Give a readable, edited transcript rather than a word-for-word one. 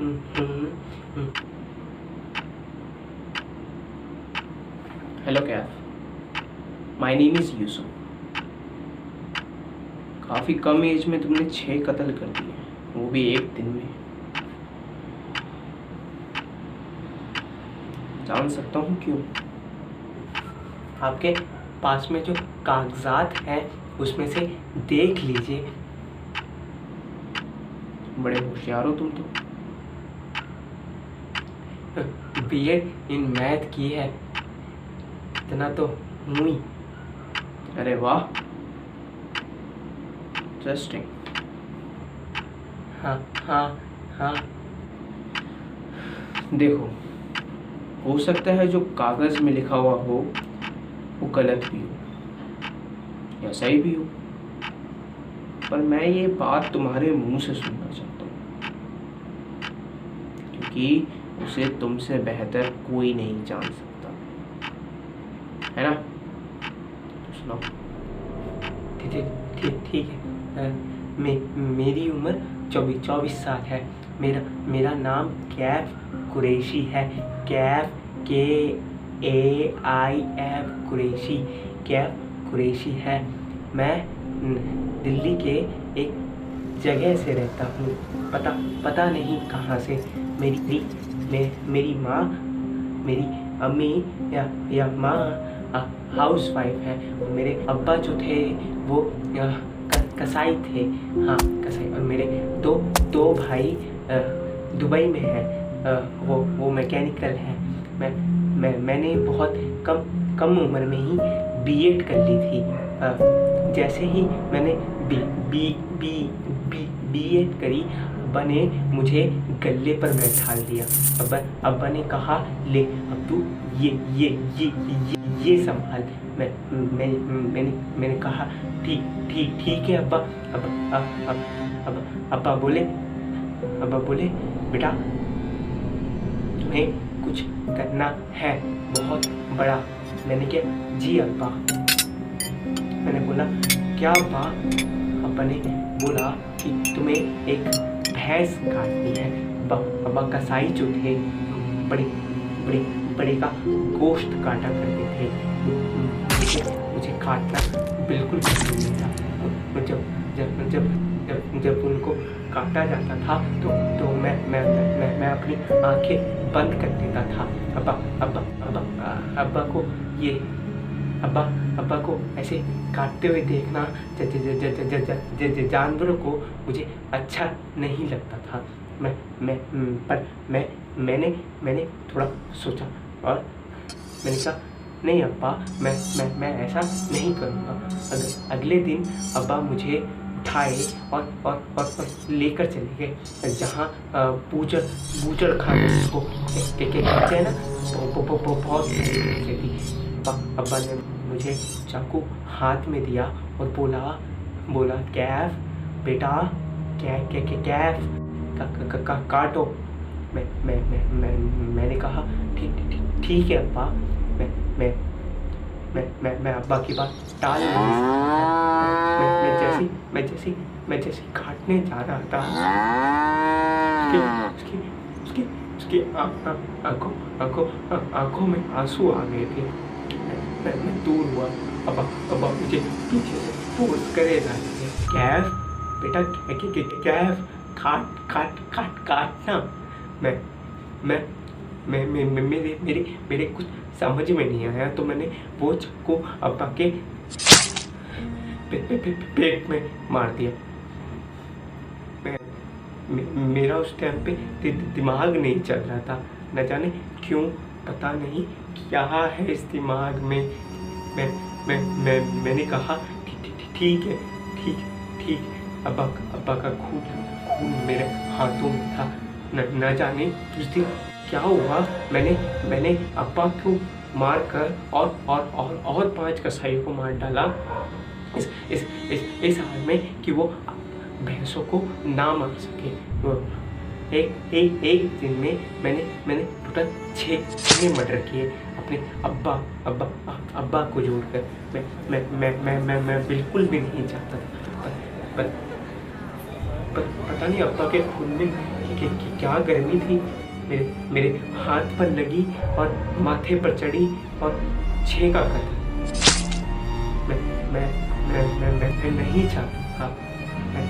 Hello Kaif, my name is Yusuf. काफ़ी कम as में तुमने 6 कत्ल कर दिए, वो भी एक दिन में। जान सकता हूँ क्यों? आपके पास में जो कागजात हैं उसमें से देख लीजिए। बड़े होशियार हो तुम तो। बीएड इन मैथ की है, इतना तो हुई। अरे वाह, इंटरेस्टिंग। हाँ हाँ हाँ, देखो, हो सकता है जो कागज़ में लिखा हुआ हो वो गलत भी हो या सही भी हो, पर मैं ये बात तुम्हारे मुंह से सुनना चाहता हूँ, क्योंकि उसे तुमसे बेहतर कोई नहीं जान सकता, है ना? तो सुनाओ। ठीक है। मेरी उम्र 24 साल है। मेरा नाम कैफ कुरैशी है। कैफ KAIF कुरैशी, कैफ कुरैशी है। मैं दिल्ली के एक जगह से रहता हूँ, पता नहीं कहाँ से। मेरी माँ, मेरी अम्मी या माँ हाउस वाइफ है। मेरे अब्बा जो थे वो कसाई थे। हाँ, कसाई। और मेरे दो भाई दुबई में हैं। वो मैकेनिकल हैं। मैंने बहुत कम उम्र में ही बीएड कर ली थी। जैसे ही मैंने बीएड करी, अब्बा ने मुझे गले पर बैठा दिया। अब्बा ने कहा, ले अब तू ये संभाल। मैंने कहा ठीक है अब्बा। अब्बा बोले बेटा तुम्हें कुछ करना है बहुत बड़ा। मैंने कहा जी अब्बा। मैंने बोला क्या अब्बा? अब्बा ने बोला कि तुम्हें एक भैंस काटनी है। अब्बा कसाई जो थे बड़े का गोश्त काटा करते थे। मुझे काटना बिल्कुल पसंद नहीं था। जब उनको काटा जाता था तो मैं अपनी आंखें बंद कर देता था। अब्बा को ऐसे काटते हुए देखना जानवरों को मुझे अच्छा नहीं लगता था। मैंने थोड़ा सोचा और मैंने कहा नहीं अब्बा, मैं ऐसा नहीं करूँगा। अगले दिन अब्बा मुझे उठाए और लेकर चले गए जहाँ बूचड़ खाने को कहते हैं ना, बहुत थी। अब्बा ने मुझे चाकू हाथ में दिया और बोला कैफ बेटा, कैफ काटो। मैंने कहा ठीक है अब्बा। मैं अब्बा की बात टाल नहीं सकता। मैं जैसी काटने जा रहा था, उसकी आंखों में आंसू आ गए थे। मैं दूर हुआ। अब्बा मुझे पीछे से फोर्स करे जा रहे थे, कैफ बेटा कैफ काटना। मेरे कुछ समझ में नहीं आया तो मैंने वो चाकू अब्बा के पेट में मार दिया। मेरा उस टाइम पे दिमाग नहीं चल रहा था, न जाने क्यों, पता नहीं क्या है इस दिमाग में। मैंने कहा ठीक है। अब्बा का खून मेरे हाथों में था। न जाने उस दिन क्या हुआ। मैंने अब्बा को मार कर और 5 कसाईयों को मार डाला इस हाल में कि वो भैंसों को ना मार सके। एक दिन में मैंने टोटल 6 मर्डर किए अपने अब्बा को जोड़कर। मैं बिल्कुल भी नहीं चाहता था, पर पता नहीं अब्बा के खून में क्या गर्मी थी, मेरे मेरे हाथ पर लगी और माथे पर चढ़ी और छेका कर। मैं नहीं चाहता। मैं